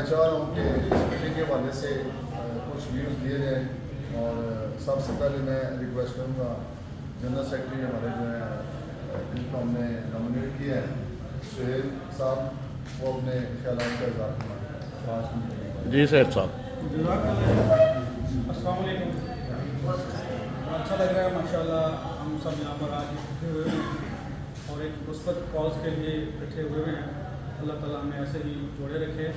میں چاہ رہا ہوں کہ اس میٹنگ کے حوالے سے کچھ ویوز دیے جائیں، اور سب سے پہلے میں ریکویسٹ کروں گا جنرل سیکرٹری ہمارے جو ہیں جن کو ہم نے نامنیٹ کیا ہے سہیل صاحب، وہ اپنے خیالات کا اظہار کرنا۔ جی سید صاحب۔ السلام علیکم۔ اچھا لگ رہا ہے ماشاءاللہ، ہم سب یہاں پر آج اکٹھے ہوئے ہیں اور ایک مثبت کاز کے لیے اکٹھے ہوئے ہیں۔ اللہ تعالیٰ ہمیں ایسے ہی جوڑے رکھے،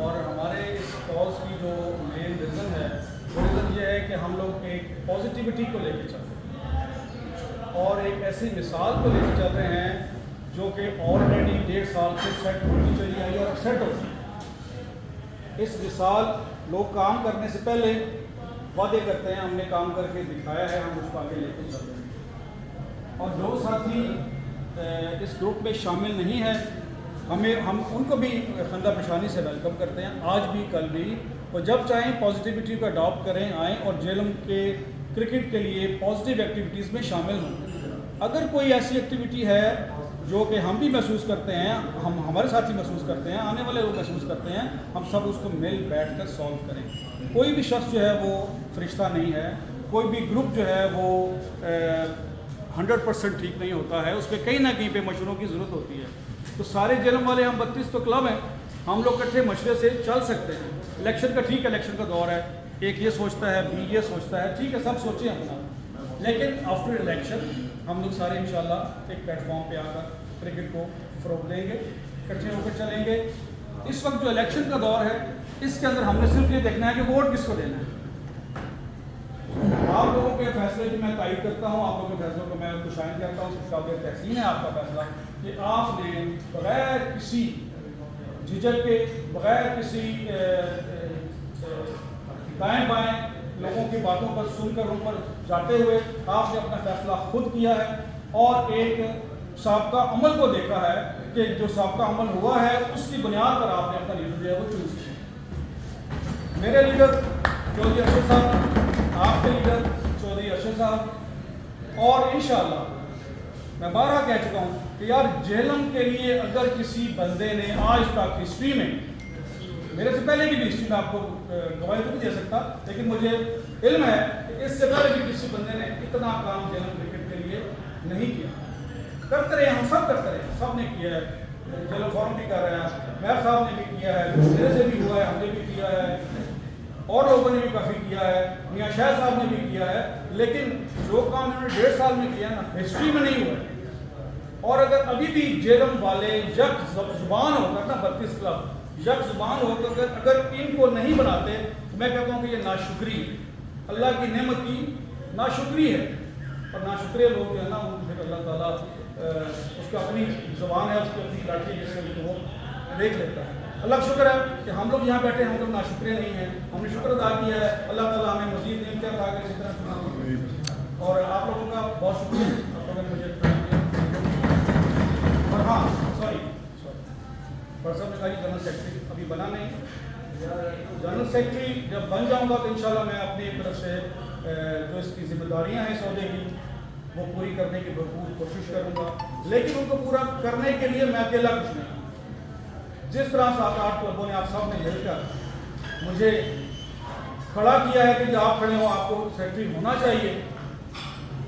اور ہمارے اس کاز کی جو مین ریزن ہے وہ ریزن یہ ہے کہ ہم لوگ ایک پازیٹیوٹی کو لے کے چل رہے ہیں اور ایک ایسی مثال کو لے کے چل رہے ہیں جو کہ آلریڈی 1.5 سال سے سیٹ ہوتی چلی آئی اور سیٹ ہوتی ہے۔ اس مثال لوگ کام کرنے سے پہلے وعدے کرتے ہیں، ہم نے کام کر کے دکھایا ہے، ہم اس کو آگے لے کے چل رہے ہیں، اور جو ساتھی اس گروپ میں شامل نہیں ہیں ہم ان کو بھی خندہ پیشانی سے ویلکم کرتے ہیں، آج بھی کل بھی، اور جب چاہیں پازیٹیوٹی کو اڈاپٹ کریں، آئیں اور جیلم کے کرکٹ کے لیے پازیٹیو ایکٹیویٹیز میں شامل ہوں۔ اگر کوئی ایسی ایکٹیویٹی ہے جو کہ ہم بھی محسوس کرتے ہیں، ہمارے ساتھی محسوس کرتے ہیں، آنے والے لوگ محسوس کرتے ہیں، ہم سب اس کو مل بیٹھ کر سالو کریں۔ کوئی بھی شخص جو ہے وہ فرشتہ نہیں ہے، کوئی بھی گروپ جو ہے وہ 100% ٹھیک نہیں ہوتا ہے، اس پہ کہیں نہ کہیں پہ مشوروں کی ضرورت ہوتی ہے۔ تو سارے جیلم والے ہم 32 تو کلب ہیں، ہم لوگ اکٹھے مشورے سے چل سکتے ہیں۔ الیکشن کا ٹھیک ہے، الیکشن کا دور ہے، ایک یہ سوچتا ہے، بی یہ سوچتا ہے، ٹھیک ہے، سب سوچیں اپنا، لیکن آفٹر الیکشن ہم لوگ سارے انشاءاللہ ایک پلیٹ فارم پہ آ کر کرکٹ کو فروغ دیں گے، اکٹھے ہو کر چلیں گے۔ اس وقت جو الیکشن کا دور ہے اس کے اندر ہم نے صرف یہ دیکھنا ہے کہ ووٹ کس کو دینا ہے۔ آپ لوگوں کے فیصلے کی میں تائید کرتا ہوں، آپ لوگوں کے فیصلوں کو میں خوشائند کرتا ہوں، اس قابل تحسین ہے آپ کا فیصلہ کہ آپ نے بغیر کسی جھجک کے، بغیر کسی دائیں بائیں لوگوں کی باتوں پر سن کر ان پر جاتے ہوئے آپ نے اپنا فیصلہ خود کیا ہے، اور ایک سابقہ عمل کو دیکھا ہے کہ جو سابقہ عمل ہوا ہے اس کی بنیاد پر آپ نے اپنا لیڈر جو ہے وہ چوز کیا۔ میرے لیڈر چودھری ارشد صاحب، آپ کے لیڈر چودھری ارشد صاحب، اور انشاءاللہ میں بارہا کہہ چکا ہوں کہ یار جیلم کے لیے اگر کسی بندے نے آج تک ہسٹری میں، میرے سے پہلے کی بھی ہسٹری میں آپ کو گواہی تو نہیں دے سکتا، لیکن مجھے علم ہے کہ اس سے پہلے بھی کسی بندے نے اتنا کام جیلم کرکٹ کے لیے نہیں کیا۔ کرتے رہے، ہم سب کرتے رہے، سب نے کیا ہے، جیلم فورم بھی کر رہا ہے، میئر صاحب نے بھی کیا ہے، میرے سے بھی ہوا ہے، ہم نے بھی کیا ہے، اور لوگوں نے بھی کافی کیا ہے، میاں شاہ صاحب نے بھی کیا ہے، لیکن جو کام انہوں نے 1.5 سال میں کیا نا ہسٹری میں نہیں ہوا ہے۔ اور اگر ابھی بھی جیلم والے یک زبان ہو کر نا 32 کلب یک زبان ہو کر اگر ان کو نہیں بناتے تو میں کہتا ہوں کہ یہ ناشکری، اللہ کی نعمت کی ناشکری ہے، اور ناشکرے لوگ جو ہے نا ان پھر اللہ تعالیٰ اس کی اپنی زبان ہے، اس کی اپنی لاٹھی جس سے وہ دیکھ لیتا ہے۔ اللہ کا شکر ہے کہ ہم لوگ یہاں بیٹھے، ہم لوگ ناشکرے نہیں ہیں، ہم نے شکر ادا کیا ہے، اللہ تعالیٰ ہمیں مزید نعمتیں عطا کرے اسی طرح، اور آپ لوگوں کا بہت شکریہ، آپ لوگوں نے مجھے اور ہاں سوری صاحب نے کہا کہ جنرل سیکرٹری ابھی بنا نہیں، جنرل سیکرٹری جب بن جاؤں گا تو انشاءاللہ میں اپنی طرف سے جو اس کی ذمہ داریاں ہیں عہدے کی وہ پوری کرنے کی بھرپور کوشش کروں گا، لیکن ان کو پورا کرنے کے لیے میں اکیلا کچھ نہیں۔ جس طرح 7-8 کلبوں نے آپ سب نے مل کر مجھے کھڑا کیا ہے کہ جو آپ کھڑے ہو آپ کو سیکرٹری ہونا چاہیے،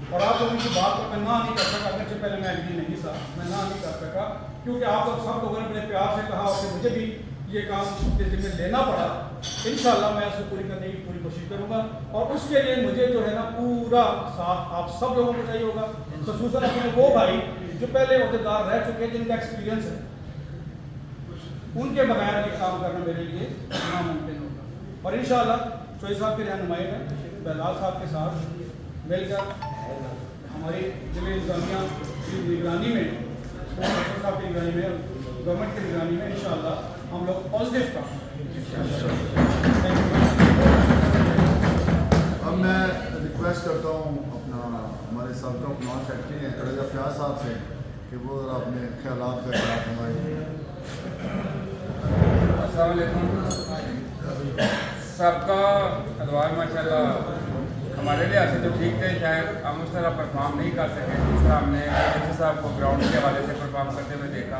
اور آپ لوگوں کی بات پر میں نہ نہیں کر سکا، اگرچہ پہلے میں ایگری نہیں تھا، میں نہ نہیں کر سکا کیونکہ آپ لوگ سب لوگوں نے بڑے پیار سے کہا اور پھر مجھے بھی یہ کام کے ذمہ لینا پڑا۔ انشاءاللہ میں اس کو پوری کرنے کی پوری کوشش کروں گا، اور اس کے لیے مجھے جو ہے نا پورا ساتھ آپ سب لوگوں کو چاہیے ہوگا، خصوصاً اپنے وہ بھائی جو پہلے عہدیدار رہ چکے جن کا ایکسپیرینس ہے، ان کے بغیر یہ کام کرنا میرے لیے ناممکن ہوگا۔ اور انشاءاللہ چوہدری صاحب کی رہنمائی میں بہلال صاحب کے ساتھ مل کر ہماری ضلع انتظامیہ کی نگرانی میں، ڈاکٹر صاحب کی نگرانی میں، گورنمنٹ کی نگرانی میں انشاءاللہ ہم لوگ پازیٹیو کام اب میں ریکویسٹ کرتا ہوں اپنا ہمارے سابقہ نان سیکرٹری ہیں رضا فیاض صاحب سے کہ وہ ذرا اپنے خیالات کا اظہار فرمائیں۔ السلام علیکم۔ سابقہ ادوار ماشاءاللہ ہمارے لحاظ سے تو ٹھیک تھے، شاید ہم اس طرح پرفارم نہیں کر سکے جس طرح ہم نے ڈی صاحب کو گراؤنڈ کے حوالے سے پرفارم کرتے ہوئے دیکھا۔